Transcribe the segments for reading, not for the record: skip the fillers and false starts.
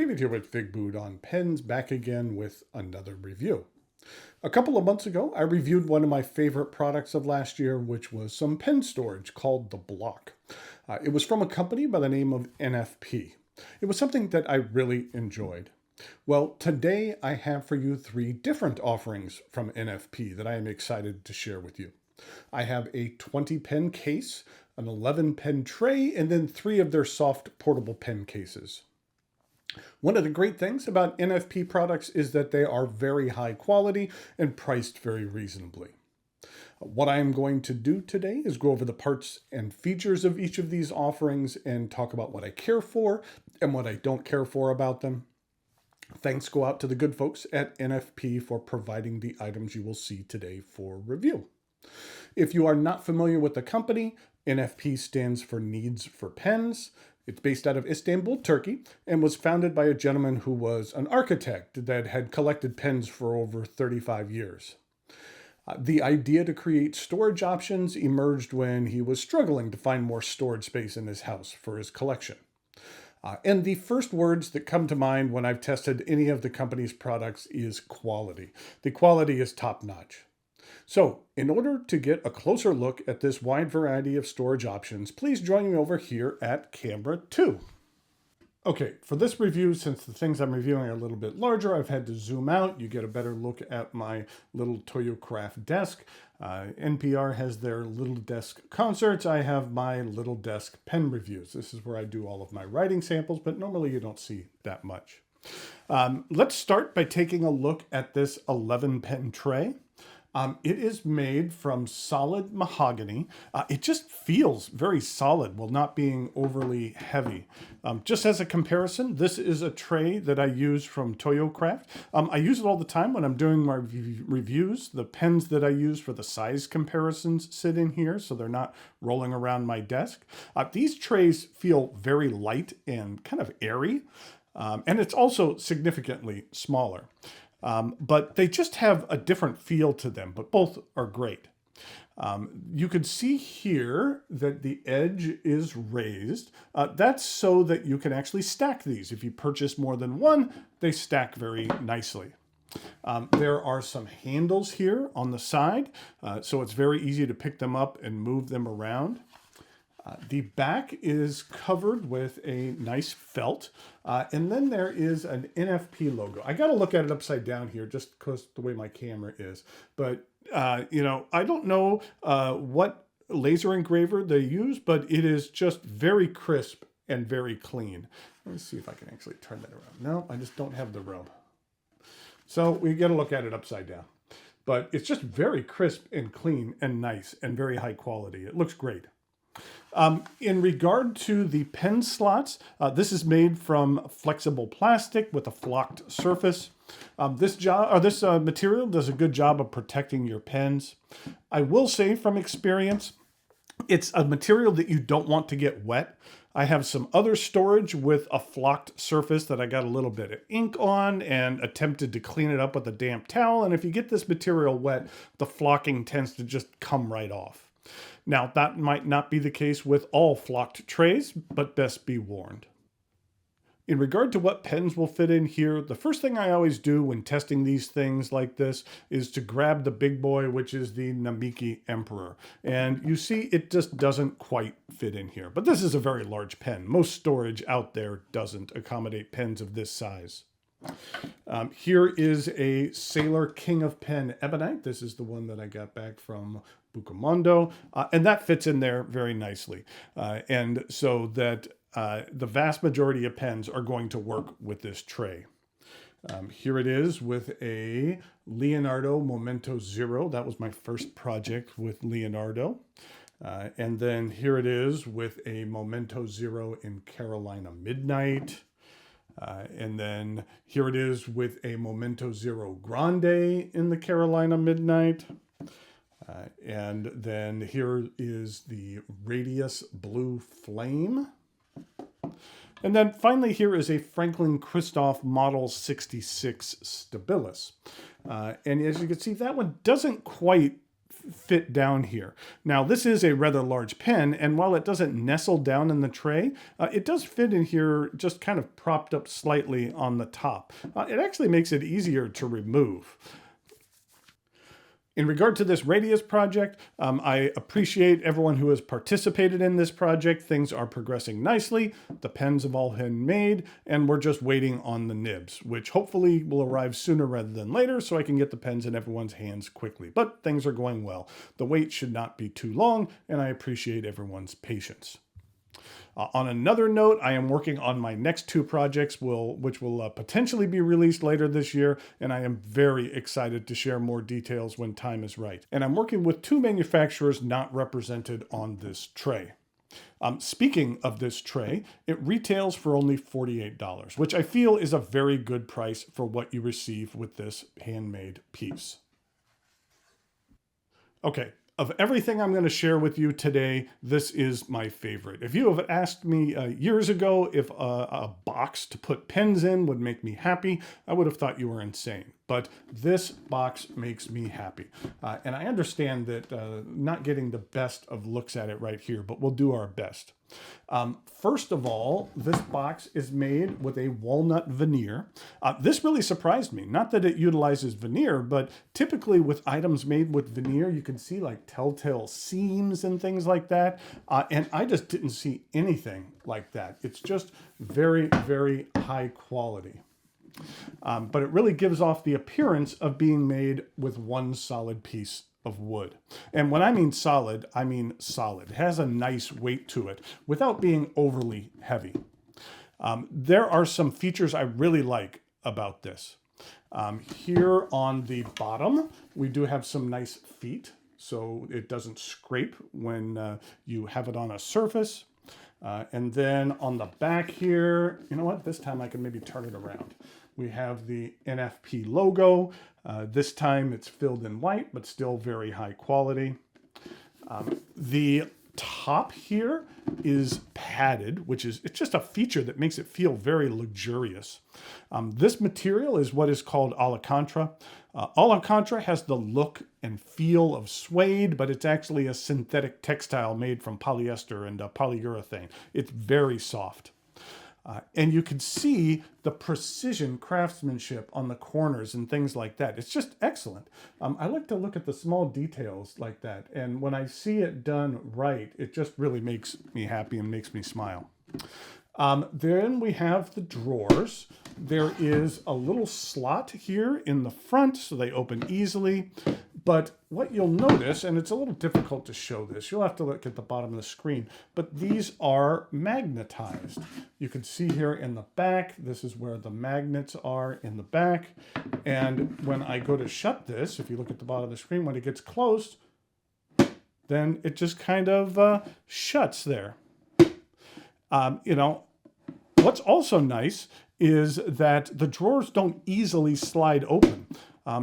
David here with Figboot on pens, back again with another review. A couple of months ago, I reviewed one of my favorite products of last year, which was some pen storage called the Block. It was from a company by the name of NFP. It was something that I really enjoyed. Well, today I have for you 3 different offerings from NFP that I am excited to share with you. I have a 20 pen case, an 11 pen tray, and then 3 of their soft portable pen cases. One of the great things about NFP products is that they are very high quality and priced very reasonably. What I am going to do today is go over the parts and features of each of these offerings and talk about what I care for and what I don't care for about them. Thanks go out to the good folks at NFP for providing the items you will see today for review. If you are not familiar with the company, NFP stands for Needs for Pens. It's based out of Istanbul, Turkey, and was founded by a gentleman who was an architect that had collected pens for over 35 years. The idea to create storage options emerged when he was struggling to find more storage space in his house for his collection. And the first words that come to mind when I've tested any of the company's products is quality. The quality is top-notch. So, in order to get a closer look at this wide variety of storage options, please join me over here at camera 2. Okay, for this review, since the things I'm reviewing are a little bit larger, I've had to zoom out. You get a better look at my little Toyocraft desk. NPR has their Little Desk concerts. I have my Little Desk pen reviews. This is where I do all of my writing samples, but normally you don't see that much. Let's start by taking a look at this 11 pen tray. It is made from solid mahogany. It just feels very solid while not being overly heavy. Just as a comparison, this is a tray that I use from Toyocraft. I use it all the time when I'm doing my reviews. The pens that I use for the size comparisons sit in here, so they're not rolling around my desk. These trays feel very light and kind of airy, and it's also significantly smaller. But they just have a different feel to them, but both are great. You can see here that the edge is raised. That's so that you can actually stack these. If you purchase more than one, they stack very nicely. There are some handles here on the side, so it's very easy to pick them up and move them around. The back is covered with a nice felt, and then there is an NFP logo. I got to look at it upside down here just because the way my camera is. But, I don't know what laser engraver they use, but it is just very crisp and very clean. Let me see if I can actually turn that around. No, I just don't have the room. So we got to look at it upside down. But it's just very crisp and clean and nice and very high quality. It looks great. In regard to the pen slots, this is made from flexible plastic with a flocked surface. This material does a good job of protecting your pens. I will say from experience, it's a material that you don't want to get wet. I have some other storage with a flocked surface that I got a little bit of ink on and attempted to clean it up with a damp towel. And if you get this material wet, the flocking tends to just come right off. Now, that might not be the case with all flocked trays, but best be warned. In regard to what pens will fit in here, the first thing I always do when testing these things like this is to grab the big boy, which is the Namiki Emperor. And you see, it just doesn't quite fit in here. But this is a very large pen. Most storage out there doesn't accommodate pens of this size. Here is a Sailor King of Pen Ebonite. This is the one that I got back from Bucamondo, and that fits in there very nicely. And so that the vast majority of pens are going to work with this tray. Here it is with a Leonardo Momento Zero. That was my first project with Leonardo. And then here it is with a Momento Zero in Carolina Midnight. And then here it is with a Momento Zero Grande in the Carolina Midnight. And then here is the Radius Blue Flame. And then finally here is a Franklin Christoph Model 66 Stabilis. And as you can see, that one doesn't quite fit down here. Now this is a rather large pen, and while it doesn't nestle down in the tray, it does fit in here just kind of propped up slightly on the top. It actually makes it easier to remove. In regard to this radius project, I appreciate everyone who has participated in this project. Things are progressing nicely. The pens have all been made, and we're just waiting on the nibs, which hopefully will arrive sooner rather than later so I can get the pens in everyone's hands quickly. But things are going well. The wait should not be too long, and I appreciate everyone's patience. On another note, I am working on my next two projects, which will potentially be released later this year, and I am very excited to share more details when time is right. And I'm working with two manufacturers not represented on this tray. Speaking of this tray, it retails for only $48, which I feel is a very good price for what you receive with this handmade piece. Okay. Of everything I'm going to share with you today, this is my favorite. If you have asked me years ago if a box to put pens in would make me happy, I would have thought you were insane. But this box makes me happy. And I understand that not getting the best of looks at it right here, but we'll do our best. First of all, this box is made with a walnut veneer. This really surprised me. Not that it utilizes veneer, but typically with items made with veneer, you can see like telltale seams and things like that. And I just didn't see anything like that. It's just very, very high quality. But it really gives off the appearance of being made with one solid piece of wood. And when I mean solid, I mean solid. It has a nice weight to it without being overly heavy. There are some features I really like about this. Here on the bottom, we do have some nice feet, so it doesn't scrape when you have it on a surface. And then on the back here, you know what? This time I can maybe turn it around. We have the NFP logo. This time it's filled in white, but still very high quality. The top here is padded, it's just a feature that makes it feel very luxurious. This material is what is called Alcantara. Alcantara has the look and feel of suede, but it's actually a synthetic textile made from polyester and polyurethane. It's very soft. And you can see the precision craftsmanship on the corners and things like that. It's just excellent. I like to look at the small details like that. And when I see it done right, it just really makes me happy and makes me smile. Then we have the drawers. There is a little slot here in the front, so they open easily. But what you'll notice, and it's a little difficult to show this, you'll have to look at the bottom of the screen, but these are magnetized. You can see here in the back, this is where the magnets are in the back. And when I go to shut this, if you look at the bottom of the screen, when it gets close, then it just kind of shuts there. What's also nice is that the drawers don't easily slide open.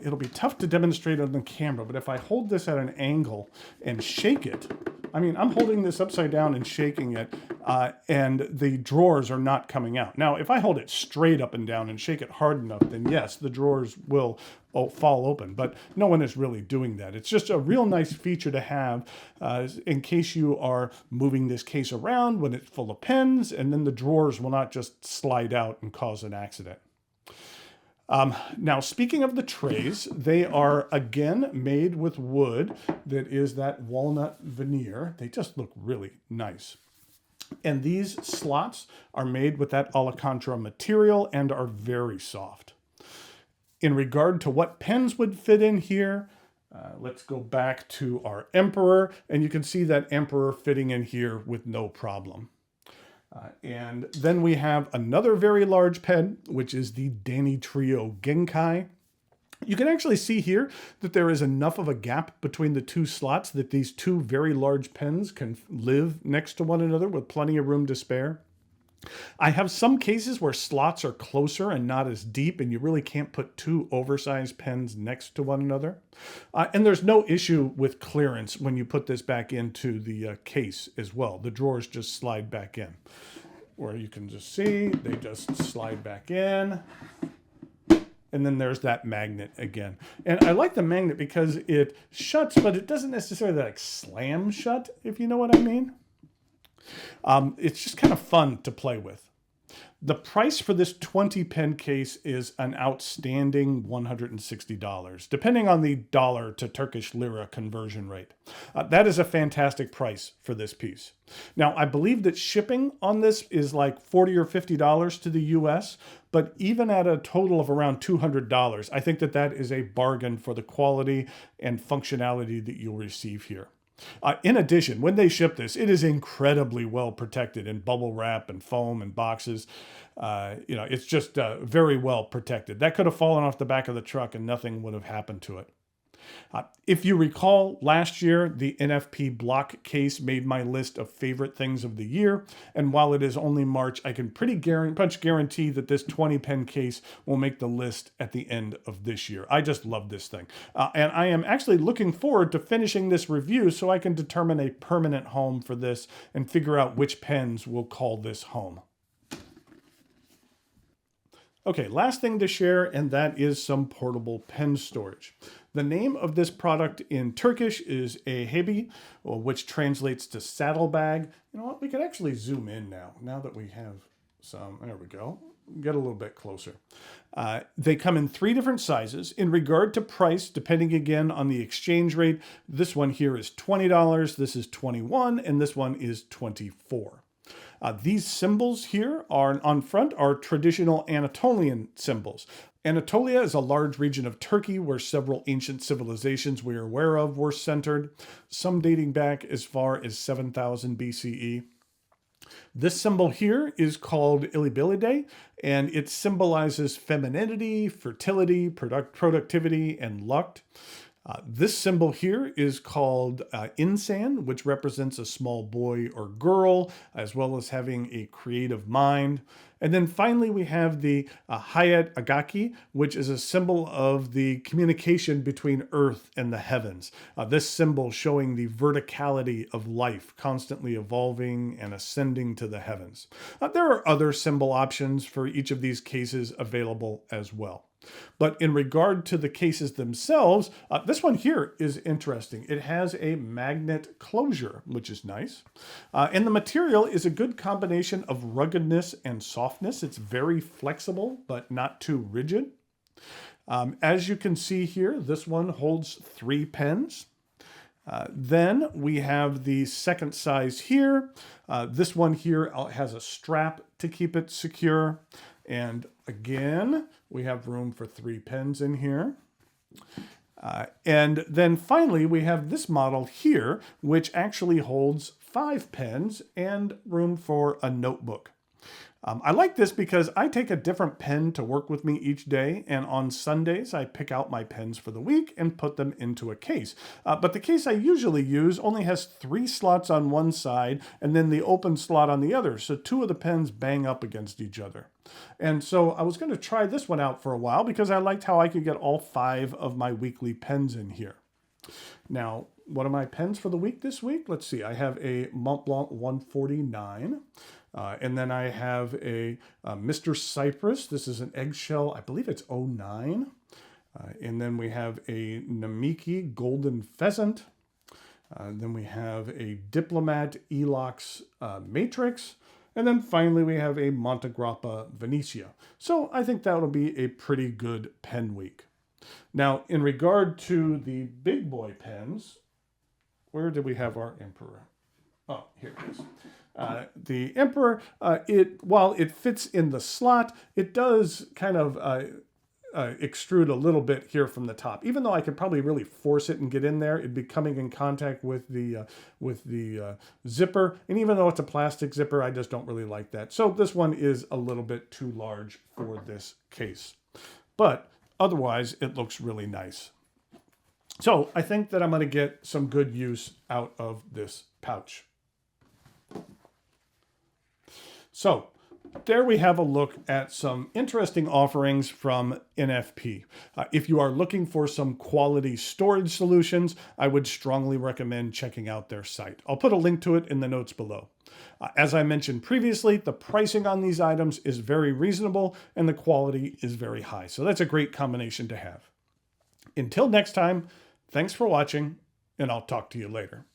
It'll be tough to demonstrate on the camera, but if I hold this at an angle and shake it, I'm holding this upside down and shaking it, and the drawers are not coming out. Now, if I hold it straight up and down and shake it hard enough, then yes, the drawers will fall open, but no one is really doing that. It's just a real nice feature to have in case you are moving this case around when it's full of pens, and then the drawers will not just slide out and cause an accident. Now, speaking of the trays, they are again made with wood that is that walnut veneer. They just look really nice. And these slots are made with that Alcantara material and are very soft. In regard to what pens would fit in here, let's go back to our Emperor, and you can see that Emperor fitting in here with no problem. And then we have another very large pen, which is the Danny Trio Genkai. You can actually see here that there is enough of a gap between the two slots that these two very large pens can live next to one another with plenty of room to spare. I have some cases where slots are closer and not as deep, and you really can't put two oversized pens next to one another. And there's no issue with clearance when you put this back into the case as well. The drawers just slide back in. Or you can just see, they just slide back in. and then there's that magnet again. And I like the magnet because it shuts, but it doesn't necessarily like slam shut, if you know what I mean. It's just kind of fun to play with. The price for this 20 pen case is an outstanding $160, depending on the dollar to Turkish lira conversion rate. That is a fantastic price for this piece. Now, I believe that shipping on this is like $40 or $50 to the US, but even at a total of around $200, I think that that is a bargain for the quality and functionality that you'll receive here. In addition, when they ship this, it is incredibly well protected in bubble wrap and foam and boxes. It's just very well protected. That could have fallen off the back of the truck and nothing would have happened to it. If you recall, last year, the NFP block case made my list of favorite things of the year. And while it is only March, I can pretty much guarantee that this 20 pen case will make the list at the end of this year. I just love this thing. And I am actually looking forward to finishing this review so I can determine a permanent home for this and figure out which pens will call this home. Okay, last thing to share, and that is some portable pen storage. The name of this product in Turkish is ehebi, which translates to saddlebag. You know what, we can actually zoom in now that we have some, there we go, get a little bit closer. They come in 3 different sizes. In regard to price, depending again on the exchange rate, this one here is $20, this is $21, and this one is $24. These symbols here on front are traditional Anatolian symbols. Anatolia is a large region of Turkey where several ancient civilizations we are aware of were centered, some dating back as far as 7000 BCE. This symbol here is called Illibilide, and it symbolizes femininity, fertility, productivity, and luck. This symbol here is called insan, which represents a small boy or girl, as well as having a creative mind. And then finally, we have the Hayat Agaki, which is a symbol of the communication between Earth and the heavens. This symbol showing the verticality of life, constantly evolving and ascending to the heavens. There are other symbol options for each of these cases available as well. But in regard to the cases themselves, this one here is interesting. It has a magnet closure, which is nice. And the material is a good combination of ruggedness and softness. It's very flexible, but not too rigid. As you can see here, this one holds 3 pens. Then we have the second size here. This one here has a strap to keep it secure. And again, we have room for 3 pens in here. And then finally, we have this model here, which actually holds 5 pens and room for a notebook. I like this because I take a different pen to work with me each day, and on Sundays I pick out my pens for the week and put them into a case. But the case I usually use only has 3 slots on one side and then the open slot on the other, so 2 of the pens bang up against each other. And so I was going to try this one out for a while because I liked how I could get all 5 of my weekly pens in here. Now, what are my pens for the week this week? Let's see, I have a Mont Blanc 149. And then I have a Mr. Cypress. This is an eggshell, I believe it's 09. And then we have a Namiki Golden Pheasant. Then we have a Diplomat Elox Matrix. And then finally we have a Montegrappa Venetia. So I think that'll be a pretty good pen week. Now, in regard to the big boy pens, where did we have our Emperor? Oh, here it is. The Emperor, while it fits in the slot, it does kind of extrude a little bit here from the top. Even though I could probably really force it and get in there, it'd be coming in contact with the zipper. And even though it's a plastic zipper, I just don't really like that. So this one is a little bit too large for this case. But otherwise, it looks really nice. So I think that I'm going to get some good use out of this pouch. So there we have a look at some interesting offerings from NFP. If you are looking for some quality storage solutions, I would strongly recommend checking out their site. I'll put a link to it in the notes below. As I mentioned previously, the pricing on these items is very reasonable and the quality is very high. So that's a great combination to have. Until next time, thanks for watching, and I'll talk to you later.